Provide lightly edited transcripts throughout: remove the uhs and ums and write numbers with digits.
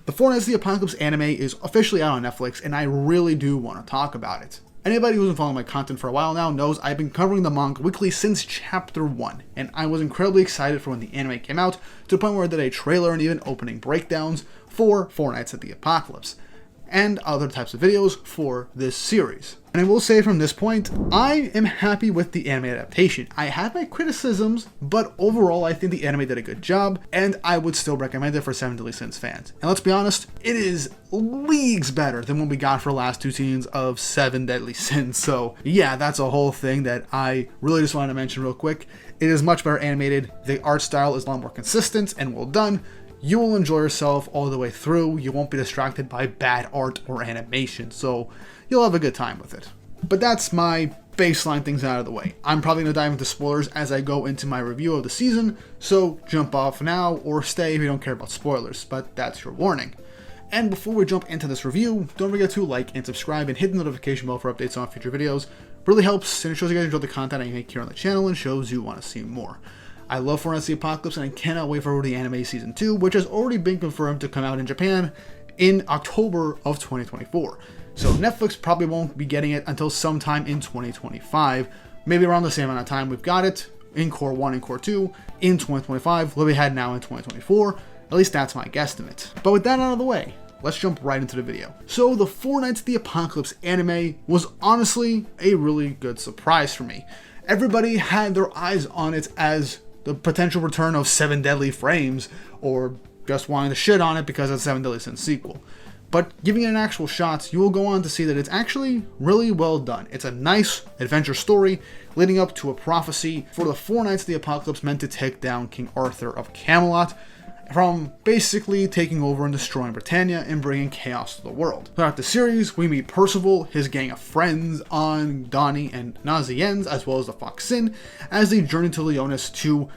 The Four Knights of the Apocalypse anime is officially out on Netflix, and I really do want to talk about it. Anybody who's been following my content for a while now knows I've been covering the manga weekly since chapter 1, and I was incredibly excited for when the anime came out, to the point where I did a trailer and even opening breakdowns for Four Knights of the Apocalypse, and other types of videos for this series. And I will say from this point, I am happy with the anime adaptation. I have my criticisms, but overall I think the anime did a good job, and I would still recommend it for Seven Deadly Sins fans. And let's be honest, it is leagues better than what we got for the last 2 seasons of Seven Deadly Sins. So yeah, that's a whole thing that I really just wanted to mention real quick. It is much better animated, the art style is a lot more consistent and well done. You will enjoy yourself all the way through. You won't be distracted by bad art or animation, so you'll have a good time with it. But that's my baseline things out of the way. I'm probably going to dive into spoilers as I go into my review of the season, so jump off now or stay if you don't care about spoilers, but that's your warning. And before we jump into this review, don't forget to like and subscribe and hit the notification bell for updates on future videos. Really helps, and it shows you guys enjoy the content I make here on the channel and shows you want to see more. I love Four Knights of the Apocalypse, and I cannot wait for the anime season 2, which has already been confirmed to come out in Japan in October of 2024. So Netflix probably won't be getting it until sometime in 2025, maybe around the same amount of time we've got it in Core 1 and Core 2 in 2025, what we had now in 2024. At least that's my guesstimate. But with that out of the way, let's jump right into the video. So the Four Knights of the Apocalypse anime was honestly a really good surprise for me. Everybody had their eyes on it as the potential return of Seven Deadly Frames, or just wanting to shit on it because it's Seven Deadly Sins sequel. But giving it an actual shot, you will go on to see that it's actually really well done. It's a nice adventure story leading up to a prophecy for the Four Knights of the Apocalypse meant to take down King Arthur of Camelot, from basically taking over and destroying Britannia and bringing chaos to the world. Throughout the series, we meet Percival, his gang of friends, An, Donnie, and Naziens, as well as the Fox Sin, as they journey to Leonis to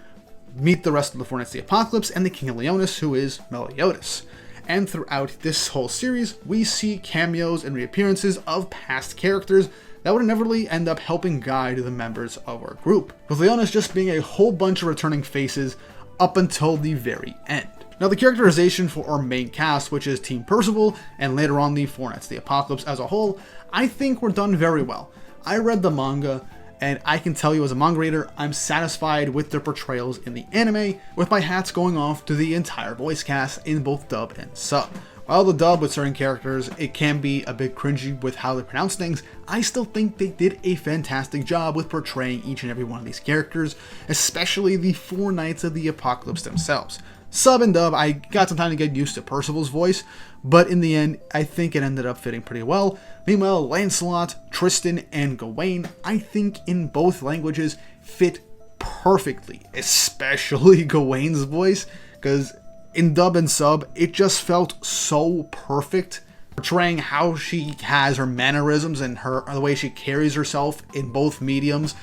meet the rest of the Four Knights of the Apocalypse and the King of Leonis, who is Meliodas. And throughout this whole series, we see cameos and reappearances of past characters that would inevitably end up helping guide the members of our group, with Leonis just being a whole bunch of returning faces up until the very end. Now, the characterization for our main cast, which is Team Percival, and later on the Four Knights of the Apocalypse as a whole, I think were done very well. I read the manga, and I can tell you as a manga reader, I'm satisfied with their portrayals in the anime, with my hats going off to the entire voice cast in both dub and sub. While the dub with certain characters, it can be a bit cringy with how they pronounce things, I still think they did a fantastic job with portraying each and every one of these characters, especially the Four Knights of the Apocalypse themselves. Sub and dub, I got some time to get used to Percival's voice, but in the end, I think it ended up fitting pretty well. Meanwhile, Lancelot, Tristan, and Gawain, I think in both languages fit perfectly, especially Gawain's voice, because in dub and sub, it just felt so perfect, portraying how she has her mannerisms and the way she carries herself in both mediums.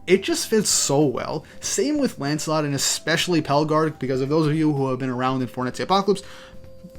It just fits so well. Same with Lancelot and especially Pelgard, because of those of you who have been around in Four Knights of the Apocalypse,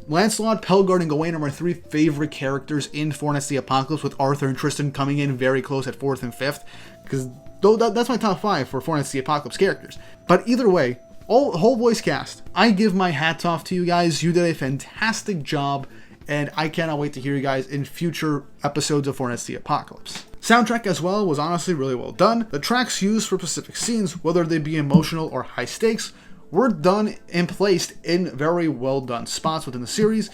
Lancelot, Pelgard, and Gawain are my 3 favorite characters in Four Knights of the Apocalypse, with Arthur and Tristan coming in very close at 4th and 5th, because that's my top 5 for Four Knights of the Apocalypse characters. But either way, whole voice cast, I give my hats off to you guys. You did a fantastic job, and I cannot wait to hear you guys in future episodes of Four Knights of the Apocalypse. Soundtrack as well was honestly really well done. The tracks used for specific scenes, whether they be emotional or high stakes, were done and placed in very well done spots within the series,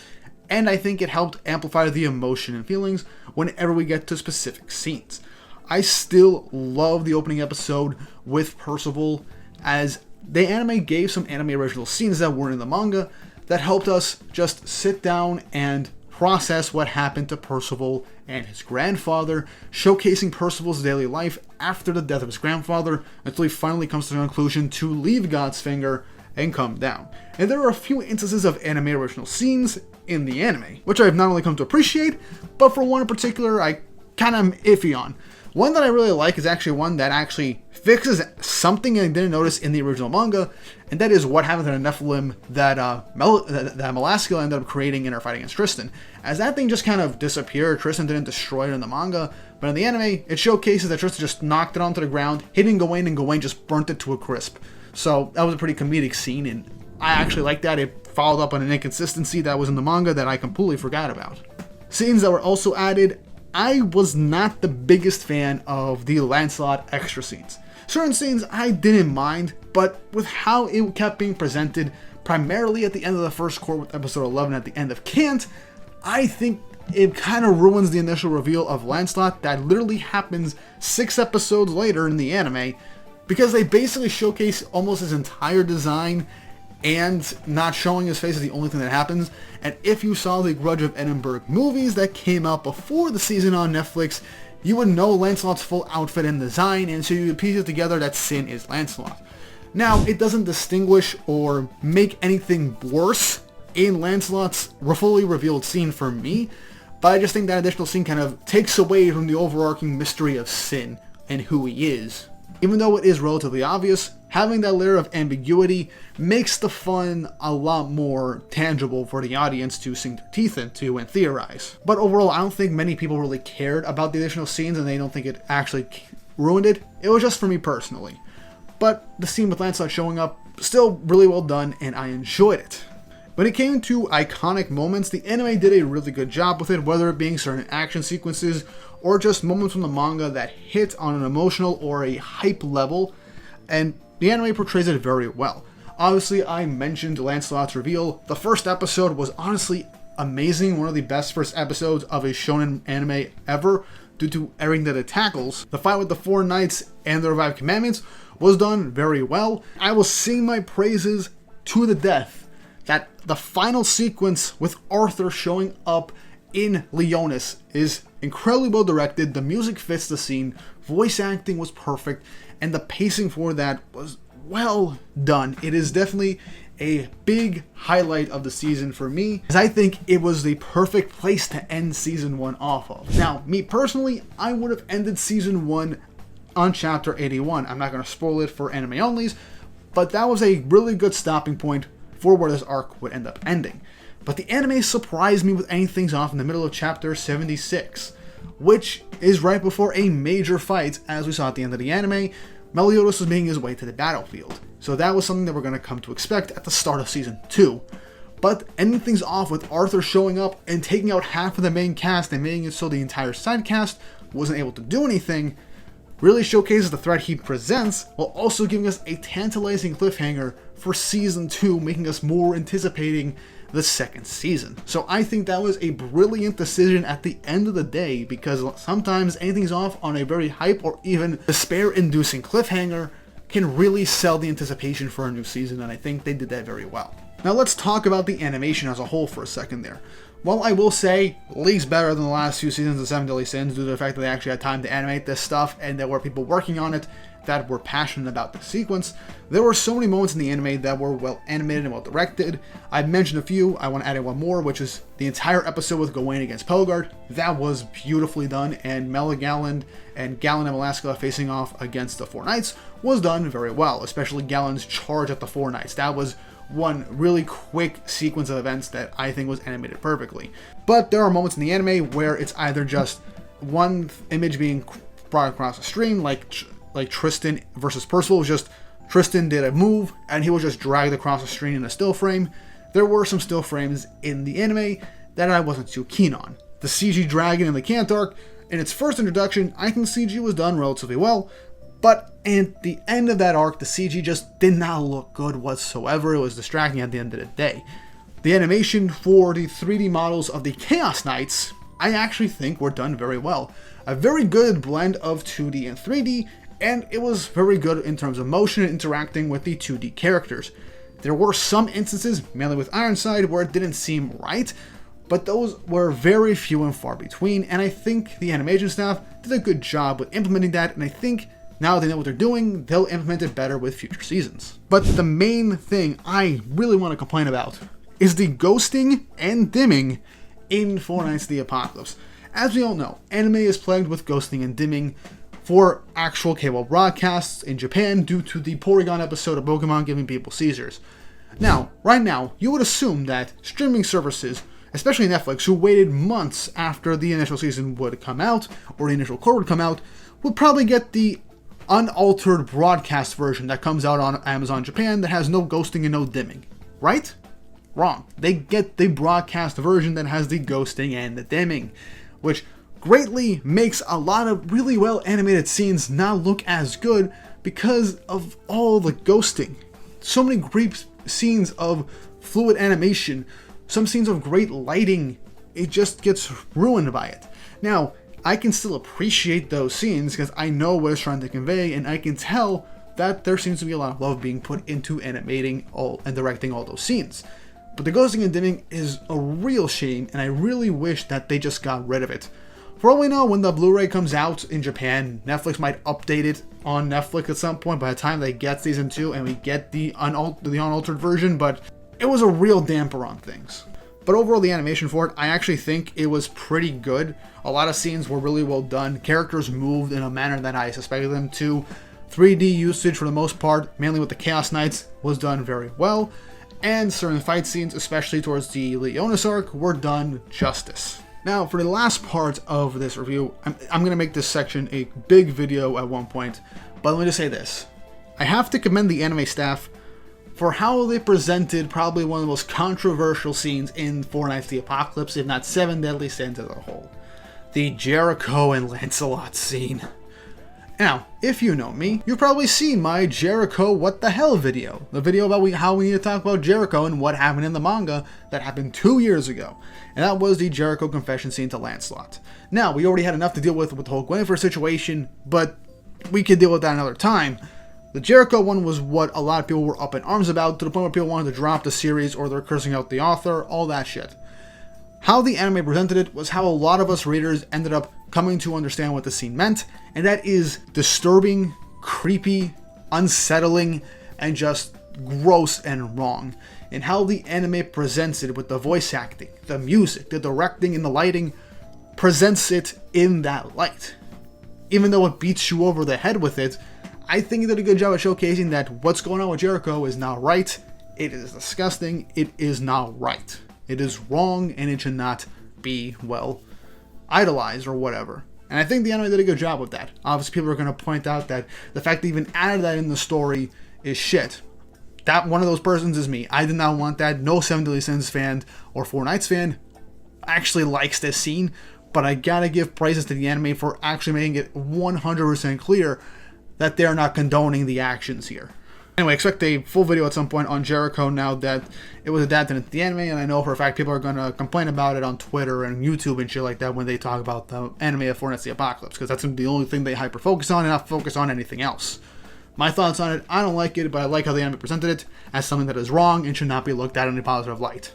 and I think it helped amplify the emotion and feelings whenever we get to specific scenes. I still love the opening episode with Percival, as the anime gave some anime original scenes that weren't in the manga that helped us just sit down and process what happened to Percival and his grandfather, showcasing Percival's daily life after the death of his grandfather until he finally comes to the conclusion to leave God's finger and come down. And there are a few instances of anime original scenes in the anime, which I've not only come to appreciate, but for one in particular I kind of am iffy on. One that I really like is actually one that actually fixes something I didn't notice in the original manga, and that is what happened to the Nephilim that Melascula ended up creating in her fight against Tristan. As that thing just kind of disappeared, Tristan didn't destroy it in the manga, but in the anime, it showcases that Tristan just knocked it onto the ground, hitting Gawain, and Gawain just burnt it to a crisp. So that was a pretty comedic scene, and I actually like that. It followed up on an inconsistency that was in the manga that I completely forgot about. Scenes that were also added, I was not the biggest fan of the Lancelot extra scenes. Certain scenes I didn't mind, but with how it kept being presented, primarily at the end of the first court with episode 11 at the end of Can't, I think it kind of ruins the initial reveal of Lancelot that literally happens 6 episodes later in the anime, because they basically showcase almost his entire design and not showing his face is the only thing that happens. And if you saw the Grudge of Edinburgh movies that came out before the season on Netflix, you would know Lancelot's full outfit and design, and so you would piece it together that Sin is Lancelot. Now, it doesn't distinguish or make anything worse in Lancelot's fully revealed scene for me, but I just think that additional scene kind of takes away from the overarching mystery of Sin and who he is. Even though it is relatively obvious, having that layer of ambiguity makes the fun a lot more tangible for the audience to sink their teeth into and theorize. But overall, I don't think many people really cared about the additional scenes, and they don't think it actually ruined it. It was just for me personally. But the scene with Lancelot showing up, still really well done, and I enjoyed it. When it came to iconic moments, the anime did a really good job with it, whether it being certain action sequences or just moments from the manga that hit on an emotional or a hype level, and the anime portrays it very well. Obviously, I mentioned Lancelot's reveal. The first episode was honestly amazing, one of the best first episodes of a shonen anime ever, due to everything that it tackles. The fight with the 4 knights and the revived commandments was done very well. I will sing my praises to the death that the final sequence with Arthur showing up in Leonis is incredibly well directed. The music fits the scene, voice acting was perfect, and the pacing for that was well done. It is definitely a big highlight of the season for me, as I think it was the perfect place to end season 1 off of. Now, me personally, I would have ended season 1 on chapter 81. I'm not going to spoil it for anime onlys, but that was a really good stopping point for where this arc would end up ending. But the anime surprised me with ending things off in the middle of chapter 76, which is right before a major fight, as we saw at the end of the anime. Meliodas was making his way to the battlefield, so that was something that we're going to come to expect at the start of season 2. But ending things off with Arthur showing up and taking out half of the main cast and making it so the entire side cast wasn't able to do anything really showcases the threat he presents, while also giving us a tantalizing cliffhanger for season 2, making us more anticipating the second season. So I think that was a brilliant decision at the end of the day, because sometimes anything's off on a very hype or even despair-inducing cliffhanger can really sell the anticipation for a new season, and I think they did that very well. Now let's talk about the animation as a whole for a second there. While I will say leagues better than the last few seasons of 7 Deadly Sins due to the fact that they actually had time to animate this stuff and there were people working on it that were passionate about the sequence, there were so many moments in the anime that were well animated and well directed. I've mentioned a few, I want to add in one more, which is the entire episode with Gawain against Pelgard. That was beautifully done, and Meligaland and Galen and Alaska facing off against the 4 Knights was done very well, especially Galen's charge at the 4 Knights. That was one really quick sequence of events that I think was animated perfectly. But there are moments in the anime where it's either just one image being brought across the screen, like Tristan versus Percival, was just Tristan did a move and he was just dragged across the screen in a still frame. There were some still frames in the anime that I wasn't too keen on. The CG dragon in the Can't arc, in its first introduction, I think CG was done relatively well, but at the end of that arc, the CG just did not look good whatsoever. It was distracting at the end of the day. The animation for the 3D models of the Chaos Knights, I actually think were done very well. A very good blend of 2D and 3D, and it was very good in terms of motion and interacting with the 2D characters. There were some instances, mainly with Ironside, where it didn't seem right, but those were very few and far between, and I think the animation staff did a good job with implementing that, and I think now they know what they're doing, they'll implement it better with future seasons. But the main thing I really want to complain about is the ghosting and dimming in 4 Knights of the Apocalypse. As we all know, anime is plagued with ghosting and dimming for actual cable broadcasts in Japan due to the Porygon episode of Pokemon giving people seizures. Now, right now, you would assume that streaming services, especially Netflix, who waited months after the initial season would come out, or the initial core would come out, would probably get the unaltered broadcast version that comes out on Amazon Japan that has no ghosting and no dimming, right? wrong. They get the broadcast version that has the ghosting and the dimming, which greatly makes a lot of really well animated scenes not look as good because of all the ghosting. So many great scenes of fluid animation, some scenes of great lighting, it just gets ruined by it. Now, I can still appreciate those scenes because I know what it's trying to convey, and I can tell that there seems to be a lot of love being put into animating all and directing all those scenes. But the ghosting and dimming is a real shame, and I really wish that they just got rid of it. For all we know, when the Blu-ray comes out in Japan, Netflix might update it on Netflix at some point by the time they get season 2 and we get the unaltered version, but it was a real damper on things. But overall, the animation for it, I actually think it was pretty good. A lot of scenes were really well done. Characters moved in a manner that I suspected them to. 3D usage for the most part, mainly with the Chaos Knights, was done very well. And certain fight scenes, especially towards the Leonis arc, were done justice. Now, for the last part of this review, I'm going to make this section a big video at one point, but let me just say this. I have to commend the anime staff for how they presented probably one of the most controversial scenes in Four Knights the Apocalypse, if not Seven Deadly Sins as a whole. The Jericho and Lancelot scene. Now, if you know me, you've probably seen my Jericho What the Hell video. The video about how we need to talk about Jericho and what happened in the manga that happened 2 years ago. And that was the Jericho confession scene to Lancelot. Now, we already had enough to deal with the whole Guinevere situation, but we could deal with that another time. The Jericho one was what a lot of people were up in arms about, to the point where people wanted to drop the series or they're cursing out the author, all that shit. How the anime presented it was how a lot of us readers ended up coming to understand what the scene meant, and that is disturbing, creepy, unsettling, and just gross and wrong. And how the anime presents it with the voice acting, the music, the directing, and the lighting presents it in that light. Even though it beats you over the head with it, I think it did a good job of showcasing that what's going on with Jericho is not right, it is disgusting, it is not right. It is wrong, and it should not be, well, idolized or whatever. And I think the anime did a good job with that. Obviously, people are going to point out that the fact they even added that in the story is shit. That one of those persons is me. I did not want that. No Seven Deadly Sins fan or Four Knights fan actually likes this scene, but I gotta give praises to the anime for actually making it 100% clear that they're not condoning the actions here. Anyway, expect a full video at some point on Jericho now that it was adapted into the anime, and I know for a fact people are going to complain about it on Twitter and YouTube and shit like that when they talk about the anime of Four Knights the Apocalypse, because that's the only thing they hyper-focus on and not focus on anything else. My thoughts on it, I don't like it, but I like how the anime presented it as something that is wrong and should not be looked at in a positive light.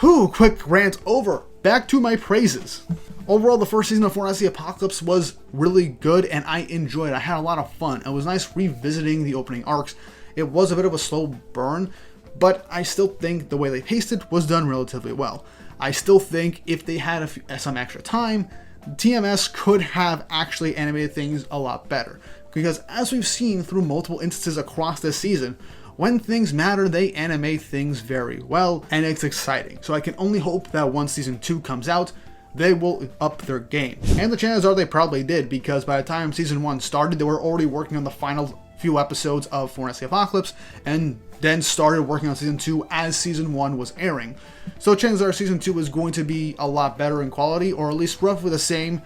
Whew, quick rant over. Back to my praises. Overall, the first season of Four Knights the Apocalypse was really good, and I enjoyed it. I had a lot of fun. It was nice revisiting the opening arcs. It was a bit of a slow burn, but I still think the way they paced it was done relatively well. I still think if they had some extra time, TMS could have actually animated things a lot better. Because as we've seen through multiple instances across this season, when things matter, they animate things very well, and it's exciting. So I can only hope that once Season 2 comes out, they will up their game. And the chances are they probably did, because by the time Season 1 started, they were already working on the final few episodes of Four Knights the Apocalypse, and then started working on Season 2 as Season 1 was airing. So chances are Season 2 is going to be a lot better in quality, or at least roughly the same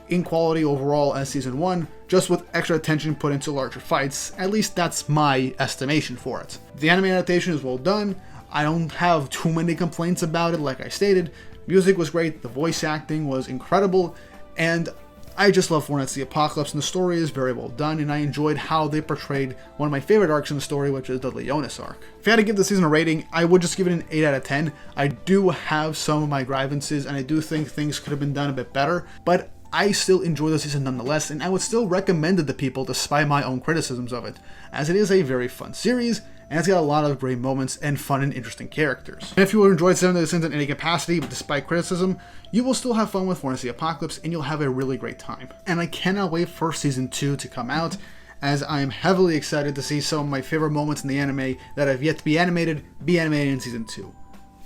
in quality overall as Season 1, just with extra attention put into larger fights. At least that's my estimation for it. The anime adaptation is well done. I don't have too many complaints about it, like I stated. Music was great, the voice acting was incredible, and I just love Four Knights the Apocalypse, and the story is very well done, and I enjoyed how they portrayed one of my favorite arcs in the story, which is the Leonis arc. If I had to give the season a rating, I would just give it an 8 out of 10. I do have some of my grievances, and I do think things could have been done a bit better, but I still enjoy the season nonetheless, and I would still recommend it to people despite my own criticisms of it, as it is a very fun series, and it's got a lot of great moments and fun and interesting characters. And if you enjoyed Seven Deadly Sins in any capacity, but despite criticism, you will still have fun with Four Knights the Apocalypse, and you'll have a really great time. And I cannot wait for Season 2 to come out, as I am heavily excited to see some of my favorite moments in the anime that have yet to be animated in Season 2.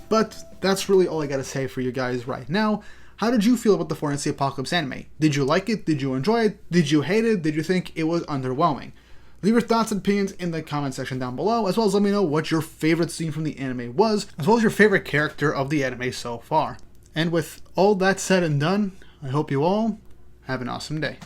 But that's really all I gotta say for you guys right now. How did you feel about the Four Knights the Apocalypse anime? Did you like it? Did you enjoy it? Did you hate it? Did you think it was underwhelming? Leave your thoughts and opinions in the comment section down below, as well as let me know what your favorite scene from the anime was, as well as your favorite character of the anime so far. And with all that said and done, I hope you all have an awesome day.